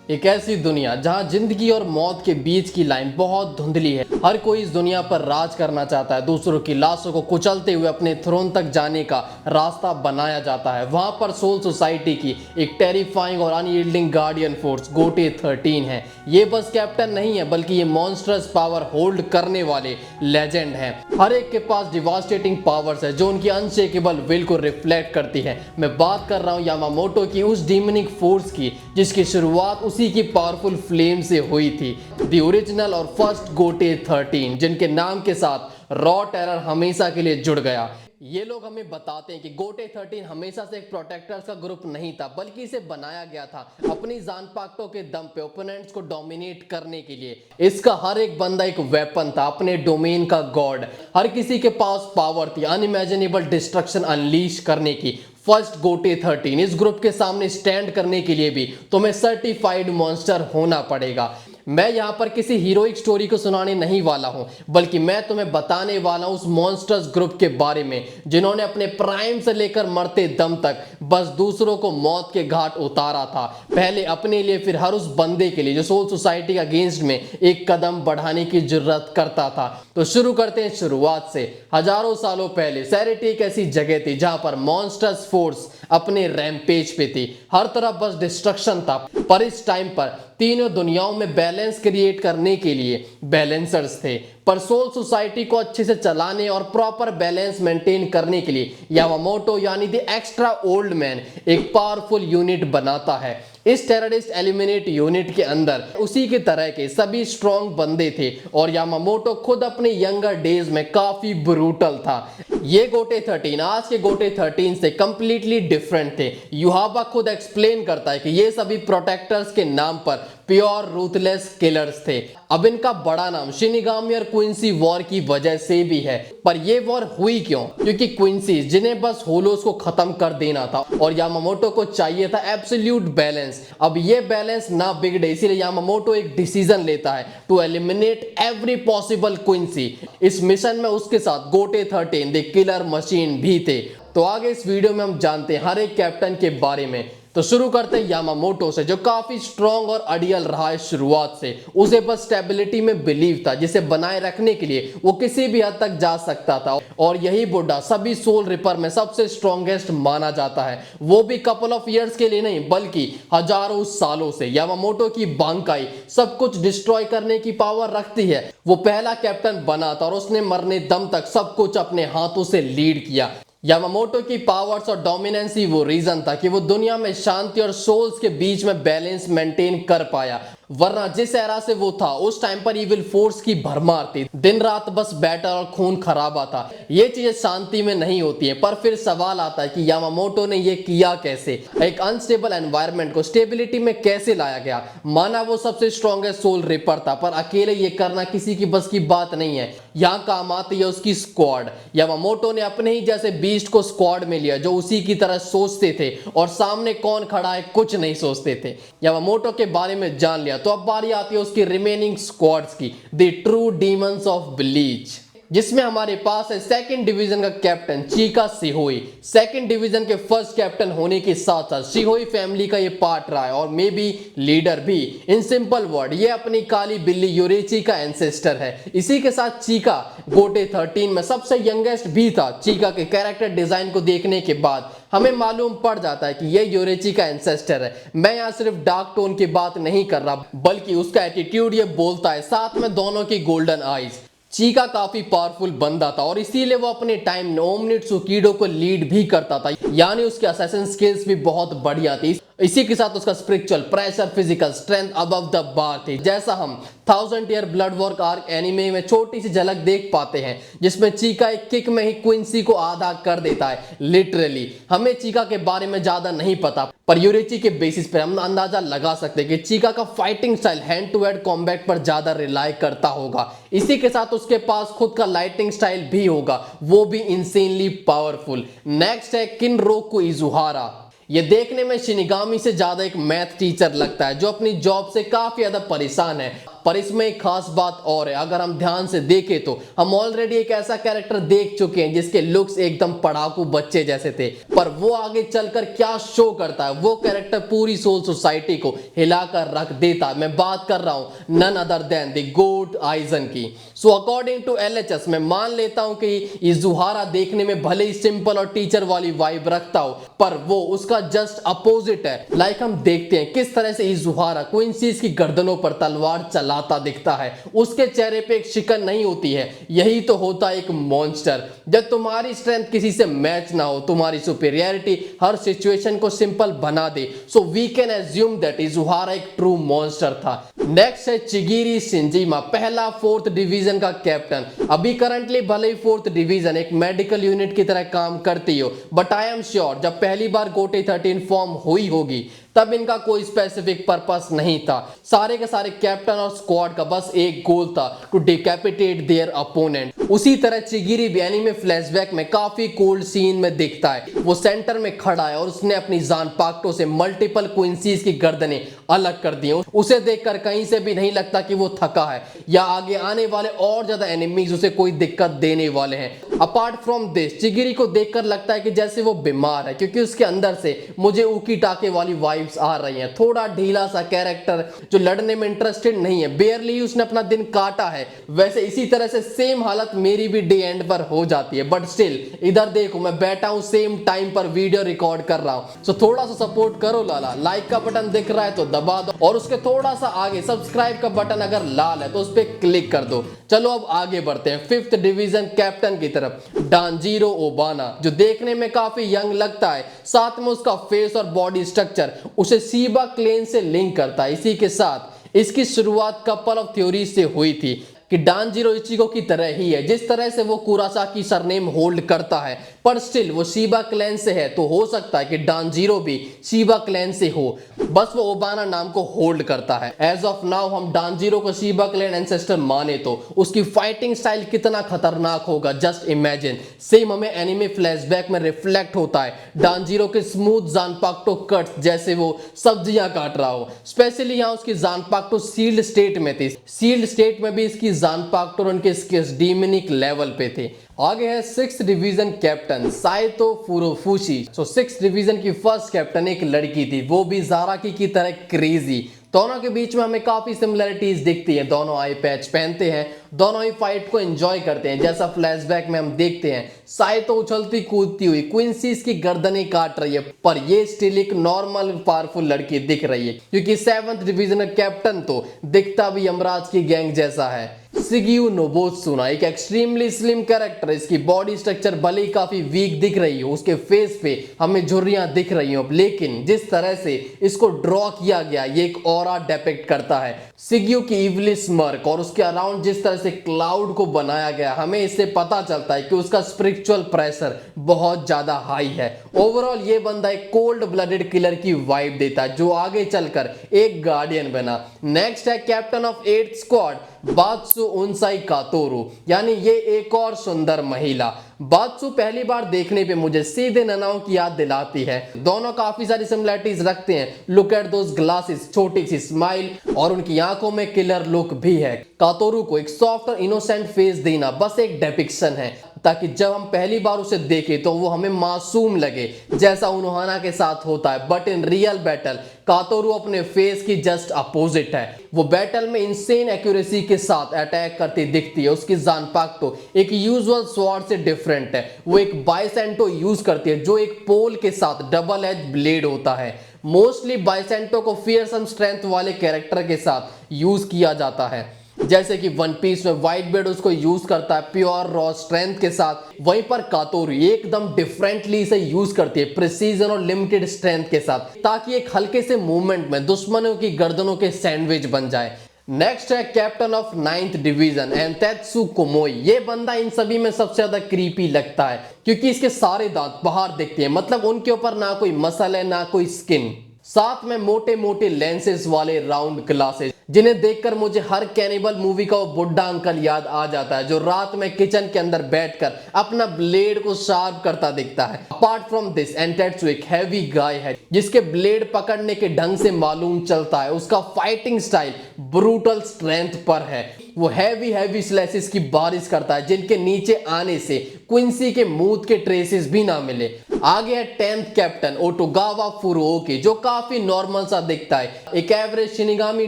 एक ऐसी दुनिया जहां जिंदगी और मौत के बीच की लाइन बहुत धुंधली है। हर कोई इस दुनिया पर राज करना चाहता है, दूसरों की लाशों को कुचलते हुए अपने थ्रोन तक जाने का रास्ता बनाया जाता है। वहां पर सोल सोसाइटी की एक टेरिफाइंग और अनयील्डिंग गार्डियन फोर्स गोटे 13 है। ये बस कैप्टन नहीं है, बल्कि ये मॉन्स्टर्स पावर होल्ड करने वाले लेजेंड हैं। हर एक के पास डिवास्टेटिंग पावर्स है जो उनकी अनशेकेबल विल को रिफ्लेक्ट करती है। मैं बात कर रहा हूं यामामोटो की उस डीमनिक फोर्स की जिसकी शुरुआत उसी की पावरफुल फ्लेम से हुई थी। द ओरिजिनल और फर्स्ट गोटे 13, जिनके नाम के साथ रॉ टेरर हमेशा के लिए जुड़ गया। ये लोग हमें बताते हैं कि गोटे 13 हमेशा से एक प्रोटेक्टर्स का ग्रुप नहीं था, बल्कि इसे बनाया गया था अपनी जान पाक्टों के दम पे ओपोनेंट्स को डोमिनेट करने के लिए। इसका हर एक बंदा एक वेपन था, अपने डोमेन का गॉड। हर किसी के पास पावर थी अनइमेजिनेबल डिस्ट्रक्शन अनलीश करने की। फर्स्ट गोटे 13 इस ग्रुप के सामने स्टैंड करने के लिए भी तुम्हें सर्टिफाइड मॉन्स्टर होना पड़ेगा। मैं यहाँ पर किसी हीरोइक स्टोरी को सुनाने नहीं वाला हूँ, बल्कि मैं तुम्हें बताने वाला हूँ उस मॉन्स्टर्स ग्रुप के बारे में जिन्होंने अपने प्राइम से लेकर मरते दम तक बस दूसरों को मौत के घाट उतारा था। पहले अपने लिए, फिर हर उस बंदे के लिए जो सोल सोसाइटी के अगेंस्ट में एक कदम बढ़ाने की जरूरत करता था। तो शुरू करते हैं शुरुआत से। हजारों सालों पहले सैरिटी एक ऐसी जगह थी जहां पर मॉन्स्टर्स फोर्स अपने रैम्पेज पे थी। हर तरफ बस डिस्ट्रक्शन था। पर इस टाइम पर तीनों दुनियाओं में बैलेंस क्रिएट करने के लिए बैलेंसर्स थे। पर सोल सोसाइटी को अच्छे से चलाने और प्रॉपर बैलेंस मेंटेन करने के लिए यामामोटो यानी द एक्स्ट्रा ओल्ड मैन एक पावरफुल यूनिट बनाता है। इस टेररिस्ट एलिमिनेट यूनिट के अंदर उसी की तरह के सभी स्ट्रॉन्ग बंदे थे और यामामोटो खुद अपने यंगर डेज में काफी ब्रूटल था। ये गोटे 13 आज के गोटे 13 से कंप्लीटली डिफरेंट थे। युहाबा खुद एक्सप्लेन करता है कि ये सभी प्रोटेक्टर्स के नाम पर प्योर रूथलेस किलर्स थे। अब इनका बड़ा नाम शिनिगामी और क्विंसी वॉर की वजह से भी है। पर ये वॉर हुई क्यों? क्योंकि क्विंसी जिन्हें बस होलोस को खत्म कर देना था और यामामोटो को चाहिए था एब्सोल्यूट बैलेंस। अब ये बैलेंस ना बिगड़े, इसीलिए यामामोटो एक डिसीजन लेता है to eliminate every possible Quincy. इस मिशन में उसके साथ गोटे 13 द किलर मशीन भी थे। तो आगे इस वीडियो में हम जानते हैं हर एक कैप्टन के बारे में। तो शुरू करते हैं यामामोटो से, जो काफी स्ट्रॉन्ग और अड़ियल रहा है शुरुआत से। उसे बस स्टेबिलिटी में बिलीव था जिसे बनाए रखने के लिए वो किसी भी हद तक जा सकता था। और यही बुड्ढा सभी सोल रिपर में सबसे स्ट्रॉन्गेस्ट माना जाता है, वो भी कपल ऑफ ईयर्स के लिए नहीं बल्कि हजारों सालों से। यामामोटो की बांकाई सब कुछ डिस्ट्रॉय करने की पावर रखती है। वो पहला कैप्टन बना था और उसने मरने दम तक सब कुछ अपने हाथों से लीड किया। यामामोटो की पावर्स और डोमिनेंस ही वो रीजन था कि वो दुनिया में शांति और सोल्स के बीच में बैलेंस मेंटेन कर पाया। वरना जिस एरा से वो था उस टाइम पर इविल फोर्स की भरमार थी। दिन रात बस बैटल और खून खराबा था। ये चीजें शांति में नहीं होती है। पर फिर सवाल आता है कि यामामोटो ने ये किया कैसे? एक अनस्टेबल एनवायरनमेंट को स्टेबिलिटी में कैसे लाया गया? माना वो सबसे स्ट्रॉन्गेस्ट सोल रिपर था, पर अकेले ये करना किसी की बस की बात नहीं है। यहाँ काम आती है उसकी स्क्वाड। यामामोटो ने अपने ही जैसे बीस्ट को स्क्वाड में लिया जो उसी की तरह सोचते थे और सामने कौन खड़ा है कुछ नहीं सोचते थे। यामामोटो के बारे में जान लिया तो अब बारी आती है उसकी रिमेनिंग स्क्वाड्स की, the true demons of bleach, जिसमें हमारे पास है सेकंड डिवीजन का कैप्टन चिका शिहोई। सेकंड डिवीजन के फर्स्ट कैप्टन होने के साथ साथ शिहोई फैमिली का ये पार्ट रहा है और मे बी लीडर भी। इन सिंपल वर्ड ये अपनी काली बिल्ली यूरेची का एंसेस्टर है। इसी के साथ चिका गोटे 13 में सबसे यंगेस्ट भी था। चिका के कैरेक्टर डिजाइन को देखने के बाद हमें मालूम पड़ जाता है कि ये यूरेची का एंसेस्टर है। मैं यहाँ सिर्फ डार्क टोन की बात नहीं कर रहा, बल्कि उसका एटीट्यूड ये बोलता है, साथ में दोनों की गोल्डन आईज। चिका काफी पावरफुल बंदा था और इसीलिए वो अपने टाइम में ओमनिड सुकीडो को लीड भी करता था, यानी उसके असैसिन स्किल्स भी बहुत बढ़िया थी। इसी के साथ उसका spiritual pressure, physical strength above the bar थी, जैसा हम 1000 year blood war arc anime में छोटी सी झलक देख पाते हैं, जिसमें चिका एक किक में ही क्विंसी को आधा कर देता है लिटरली। हमें चिका के बारे में ज्यादा नहीं पता, पर यूरेची के बेसिस पर हम अंदाजा लगा सकते हैं कि चिका का fighting style hand to hand combat पर ज्यादा रिलाई करता होगा। इसी के साथ उसके पास खुद का लाइटिंग स्टाइल भी होगा, वो भी इंसेनली पावरफुल। नेक्स्ट है किनरोकु इजुहारा। ये देखने में शिनिगामी से ज्यादा एक मैथ टीचर लगता है जो अपनी जॉब से काफी ज्यादा परेशान है। पर इसमें एक खास बात और है, अगर हम ध्यान से देखें तो हम ऑलरेडी एक ऐसा कैरेक्टर देख चुके हैं जिसके लुक्स एकदम पढ़ाकू बच्चे जैसे थे, पर वो आगे चलकर क्या शो करता है, वो कैरेक्टर पूरी सोल सोसाइटी को हिलाकर रख देता है। मैं बात कर रहा हूं none other than the goat Aizen की। सो अकॉर्डिंग टू एलएचएस मैं मान लेता हूं कि इजुहारा देखने में भले ही सिंपल और टीचर वाली वाइब रखता हो, पर वो उसका जस्ट अपोजिट है। लाइक हम देखते हैं किस तरह से इजुहारा क्वींसीज की गर्दनों पर तलवार चलाता दिखता है, उसके चेहरे पे एक शिकन नहीं होती है। यही तो होता है एक मॉन्स्टर। जब तुम्हारी स्ट्रेंथ किसी से मैच ना हो, तुम्हारी सुपीरियरिटी हर सिचुएशन को सिंपल बना दे, so we can assume that Izuhara एक ट्रू मॉन्स्टर था। नेक्स्ट है चिगिरी शिंजिमा, पहला 4th डिवीजन का कैप्टन। अभी करंटली भले ही 4th डिवीजन एक मेडिकल यूनिट की तरह काम करती हो, बट आई एम श्योर जब पहली बार गोटे 13 फॉर्म हुई होगी तब इनका कोई स्पेसिफिक पर्पस नहीं था। सारे के सारे कैप्टन और स्क्वाड का बस एक गोल था, टू डिकैपिटेट देयर अपोनेंट। उसी तरह चिगिरी भी एनीमे फ्लैशबैक में काफी कोल्ड सीन में दिखता है। वो सेंटर में खड़ा है और उसने अपनी जान पाक्टो से मल्टीपल क्वींसीज की गर्दनें अलग कर दी। उसे देखकर कहीं से भी नहीं लगता कि वो थका है या आगे आने वाले और ज्यादा एनिमीज उसे कोई दिक्कत देने वाले हैं। अपार्ट फ्रॉम दिस चिगिरी को देखकर लगता है कि जैसे वो बीमार है, क्योंकि उसके अंदर से मुझे उकी टाके वाली वाइब्स आ रही हैं। थोड़ा ढीला सा कैरेक्टर जो लड़ने में इंटरेस्टेड नहीं है, बेयरली उसने अपना दिन काटा है। वैसे इसी तरह से सेम हालत मेरी भी डे एंड पर हो जाती है, बट स्टिल इधर देखो मैं बैठा हूं सेम टाइम पर वीडियो रिकॉर्ड कर रहा हूं। सो थोड़ा सा सपोर्ट करो लाला, लाइक का बटन दिख रहा है तो दबा दो और उसके थोड़ा सा आगे सब्सक्राइब का बटन अगर लाल है तो उस पर क्लिक कर दो। चलो अब आगे बढ़ते हैं 5th डिवीजन कैप्टन की तरफ, डांजीरो ओबाना, जो देखने में काफी यंग लगता है। साथ में उसका फेस और बॉडी स्ट्रक्चर उसे सीबा क्लेन से लिंक करता है। इसी के साथ इसकी शुरुआत कपल ऑफ थ्योरी से हुई थी कि डांजीरो इचिगो की तरह ही है, जिस तरह से वो कुरासाकी सरनेम होल्ड करता है, पर स्टिल वो शिबा क्लैन से है, तो हो सकता है कि डांजीरो भी शिबा क्लैन से हो, बस वो ओबाना नाम को होल्ड करता है। एज ऑफ नाउ हम डांजीरो को शिबा क्लैन एंसेस्टर माने तो उसकी फाइटिंग स्टाइल कितना खतरनाक होगा, जस्ट इमेजिन। सेम हमें एनिमे फ्लैशबैक में रिफ्लेक्ट होता है डांजीरो के स्मूथ जानपाक्टो कट्स, जैसे वो सब्जियां काट रहा हो। स्पेशली यहाँ उसकी जानपाक्टो सील्ड स्टेट में थी, सील्ड स्टेट में भी इसकी जानपाक्टो और उनके स्किल्स डीमोनिक लेवल पे थे। आगे है 6th division captain Saito Furofushi. 6th division की फर्स्ट कैप्टन एक लड़की थी, वो भी जाराकी की तरह क्रेजी। दोनों के बीच में हमें काफी सिमिलरिटीज दिखती है, दोनों आई पैच पहनते हैं, दोनों ही फाइट को एंजॉय करते हैं। जैसा फ्लैशबैक में हम देखते हैं साइतो उछलती कूदती हुई क्वींसीज की गर्दनें काट रही है, पर ये स्टिल एक नॉर्मल पावरफुल लड़की दिख रही है, क्योंकि 7th डिवीजन कैप्टन तो दिखता भी यमराज की गैंग जैसा है। शिगियो नोबुत्सुना एक एक्सट्रीमली स्लिम कैरेक्टर, इसकी बॉडी स्ट्रक्चर भले ही काफी वीक दिख रही हो, उसके फेस पे हमें झुर्रियां दिख रही हो, लेकिन जिस तरह से इसको ड्रॉ किया गया ये एक ऑरा डिपिक्ट करता है। शिगियो की इवली स्मर्क और उसके अराउंड जिस तरह से क्लाउड को बनाया गया, हमें इससे पता चलता है कि उसका स्पिरिचुअल प्रेशर बहुत ज्यादा हाई है। ओवरऑल ये बंदा एक कोल्ड ब्लडेड किलर की वाइब देता है, जो आगे चलकर एक गार्डियन बना। नेक्स्ट है कैप्टन ऑफ 8th स्क्वाड बात्सु उनसाई कातोरू, यानी ये एक और सुंदर महिला। बात्सु पहली बार देखने पे मुझे सीधे ननाओं की याद दिलाती है। दोनों काफी सारी सिमिलरिटीज रखते हैं। लुक एट दोस ग्लासेस, छोटी सी स्माइल और उनकी आंखों में किलर लुक भी है। कातोरू को एक सॉफ्ट और इनोसेंट फेस देना बस एक डिपिक्शन है, ताकि जब हम पहली बार उसे देखें तो वो हमें मासूम लगे, जैसा उनोहाना के साथ होता है। बट इन रियल बैटल कातोरू अपने फेस की जस्ट अपोजिट है। वो बैटल में इंसेन एक्यूरेसी के साथ अटैक करती दिखती है। उसकी जानपाक्टो एक यूजुअल स्वॉर्ड से डिफरेंट है, वो एक बाइसेंटो यूज करती है, जो एक पोल के साथ डबल एज ब्लेड होता है। मोस्टली बाइसेंटो को फियरसम स्ट्रेंथ वाले कैरेक्टर के साथ यूज किया जाता है, जैसे कि वन पीस में व्हाइट बेड उसको यूज करता है प्योर रॉ स्ट्रेंथ के साथ। वहीं पर कातोरू एकदम डिफरेंटली इसे यूज करती है प्रिसीजन और लिमिटेड स्ट्रेंथ के साथ, ताकि एक हल्के से मूवमेंट में दुश्मनों की गर्दनों के सैंडविच बन जाए। नेक्स्ट है कैप्टन ऑफ 9th डिवीजन एंतेत्सु कोमोई। ये बंदा इन सभी में सबसे ज्यादा क्रीपी लगता है, क्योंकि इसके सारे दांत बाहर दिखते हैं, मतलब उनके ऊपर ना कोई मसल है ना कोई स्किन। साथ में मोटे मोटे लेंसेज वाले राउंड ग्लासेस, जिन्हें देखकर मुझे हर कैनिबल मूवी का वो बुढ़ा अंकल याद आ जाता है जो रात में किचन के अंदर बैठकर अपना ब्लेड को शार्प करता दिखता है। अपार्ट फ्रॉम दिस एंटेट्सु एक हैवी गाय है जिसके ब्लेड पकड़ने के ढंग से मालूम चलता है उसका फाइटिंग स्टाइल ब्रूटल स्ट्रेंथ पर है। वो हैवी स्लैशेस की बारिश करता है जिनके नीचे आने से क्विंसी के मूत के ट्रेसेस भी ना मिले। आगे है 10th कैप्टन ओटोगावा फुरुओकी जो काफी नॉर्मल सा दिखता है, एक एवरेज शिनिगामी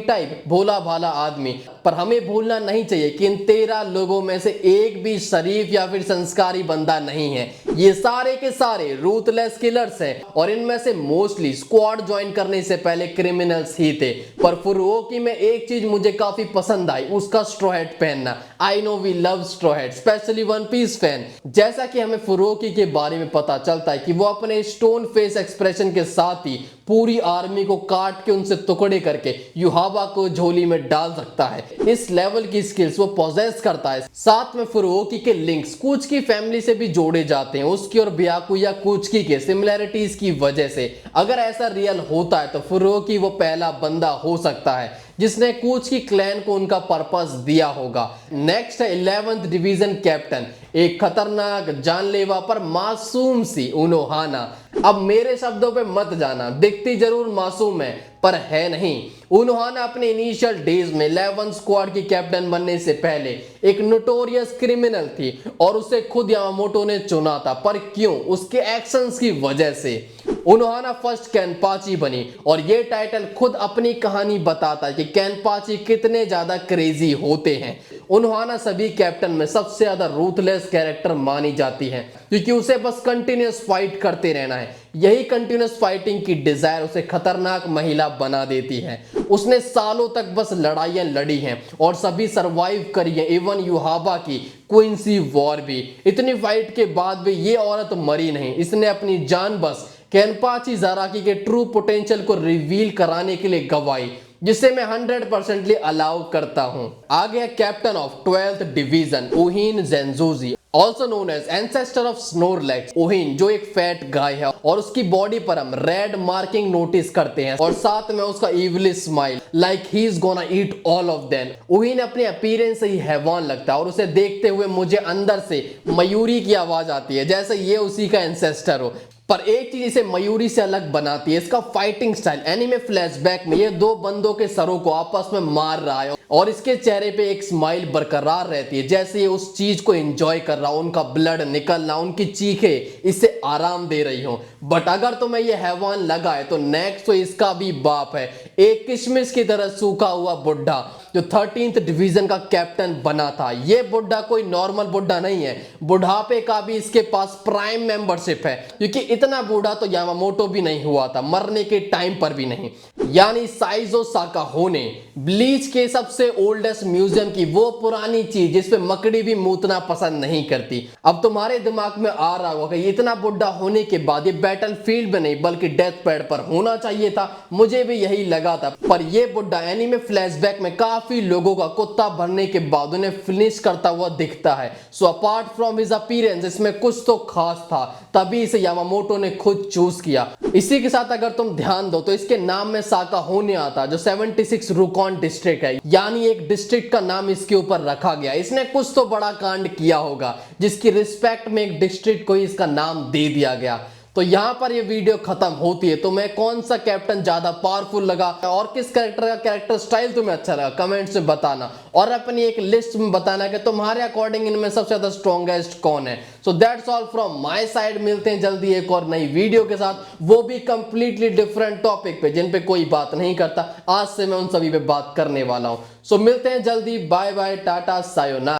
टाइप भोला भाला आदमी। पर हमें भूलना नहीं चाहिए कि इन 13 लोगों में से एक भी शरीफ या फिर संस्कारी बंदा नहीं है। ये सारे के सारे रूथलेस किलर्स हैं और इनमें से मोस्टली स्क्वाड ज्वाइन करने से पहले क्रिमिनल्स ही थे। पर फुरुओकी में एक चीज मुझे काफी पसंद आई, उसका स्ट्रॉ हैट पहनना। I know we love straw hat, especially One Piece fan. जैसा कि हमें फुरुओकी के बारे में पता चलता है कि वो अपने स्टोन फेस एक्सप्रेशन के साथ ही पूरी आर्मी को काट के उनसे टुकड़े करके युहावा को झोली में डाल सकता है। इस लेवल की स्किल्स वो पोजेस करता है। साथ में फुरुओकी के लिंक्स कुचकी फैमिली से भी जोड़े जाते हैं, उसकी और ब्याकुया कुचकी के सिमिलैरिटीज की वजह से। अगर ऐसा रियल होता है तो फुरुओकी वो पहला बंदा हो सकता है जिसने कुचकी क्लैन को उनका पर्पस दिया होगा। नेक्स्ट है 11th डिवीजन कैप्टन, एक खतरनाक जानलेवा पर मासूम सी उनोहाना। अब मेरे शब्दों पे मत जाना, दिखती जरूर मासूम है पर है नहीं। उनोहाना अपने इनिशियल डेज में 11 स्क्वाड की कैप्टन बनने से पहले एक नोटोरियस क्रिमिनल थी और उसे खुद यामामोटो ने चुना था। पर क्यों? उसके एक्शंस की वजह से। उनोहाना फर्स्ट कैनपाची बनी और ये टाइटल खुद अपनी कहानी बताता है कि कैनपाची कितने ज्यादा क्रेजी होते हैं। उनोहाना सभी कैप्टन में सबसे ज्यादा रूथलेस कैरेक्टर मानी जाती है क्योंकि उसे बस कंटिन्यूअस फाइट करते रहना है। यही कंटिन्यूअस फाइटिंग की डिजायर उसे खतरनाक महिला बना देती है। उसने सालों तक बस लड़ाइयां लड़ी हैं और सभी सरवाइव करी है, इवन युहावा की क्विंसी वॉर भी। इतनी फाइट के बाद भी ये औरत मरी नहीं, इसने अपनी जान बस कैनपाची ज़ाराकी के ट्रू पोटेंशियल को रिवील कराने के लिए गवाई, जिसे मैं 100% अलाउ करता हूं। आगे है captain of 12th division Ohin Jenjoji, also known as ancestor of Snorlax. Ohin जो एक फैट गाय है और उसकी बॉडी पर हम रेड मार्किंग नोटिस करते हैं और साथ में उसका evil smile like he is gonna eat all of them. Ohin अपने अपीयरेंस से ही हैवान लगता है और उसे देखते हुए मुझे अंदर से मयूरी की आवाज आती है, जैसे ये उसी का एंसेस्टर हो। पर एक चीज इसे मयूरी से अलग बनाती है इसका फाइटिंग स्टाइल। एनीमे फ्लैशबैक में ये दो बंदों के सरों को आपस में मार रहा है और इसके चेहरे पे एक स्माइल बरकरार रहती है, जैसे ये उस चीज को एंजॉय कर रहा हो, उनका ब्लड निकलना, उनकी चीखें इससे आराम दे रही हो। बट अगर तुम्हें ये हैवान लगा है तो नेक्स्ट तो इसका भी बाप है, एक किशमिश की तरह सूखा हुआ बुढ़ा जो 13th डिवीजन का कैप्टन बना था। ये बुढ़ा कोई नॉर्मल बुढ़ा नहीं है, बुढ़ापे का भी इसके पास प्राइम मेंबरशिप है क्योंकि इतना बूढ़ा तो यामामोटो भी नहीं हुआ था, मरने के टाइम पर भी नहीं। यानी साइजो साकाहोने, ब्लीच के सबसे ओल्डेस्ट म्यूजियम की वो पुरानी चीज जिसपे मकड़ी भी मूतना पसंद नहीं करती। अब तुम्हारे दिमाग में आ रहा होगा कि इतना बुढ़ा होने के बाद ये बैटल फील्ड में नहीं बल्कि डेथ पैड पर होना चाहिए था, मुझे भी यही लगा था। पर ये बुढ़ा एनीमे फ्लैशबैक में काफी लोगों का कुत्ता भरने के बाद उन्हें फिनिश करता हुआ दिखता है। So apart from his appearance इसमें कुछ तो खास था, तभी इसे यामामोटो ने खुद चूज किया। इसी के साथ अगर तुम ध्यान दो तो इसके नाम में साकाहोने आता जो 76 रुकॉन डिस्ट्रिक्ट है, यानी एक डिस्ट्रिक्ट का नाम इसके ऊपर रखा गया। इसने कुछ तो बड़ा कांड किया होगा जिसकी रिस्पेक्ट में एक डिस्ट्रिक्ट को ही इसका नाम दे दिया गया। तो यहाँ पर ये वीडियो खत्म होती है। तुम्हें कौन सा कैप्टन ज्यादा पावरफुल लगा और किस कैरेक्टर का कैरेक्टर स्टाइल तुम्हें अच्छा लगा कमेंट्स में बताना और अपनी एक लिस्ट में बताना कि तुम्हारे अकॉर्डिंग इनमें सबसे ज्यादा स्ट्रॉन्गेस्ट कौन है। So that's all from my side. मिलते हैं जल्दी एक और नई वीडियो के साथ, वो भी कंप्लीटली डिफरेंट टॉपिक पे जिन पे कोई बात नहीं करता। आज से मैं उन सभी पे बात करने वाला हूँ। सो मिलते हैं जल्दी, बाय बाय, टाटा, सायोनारा।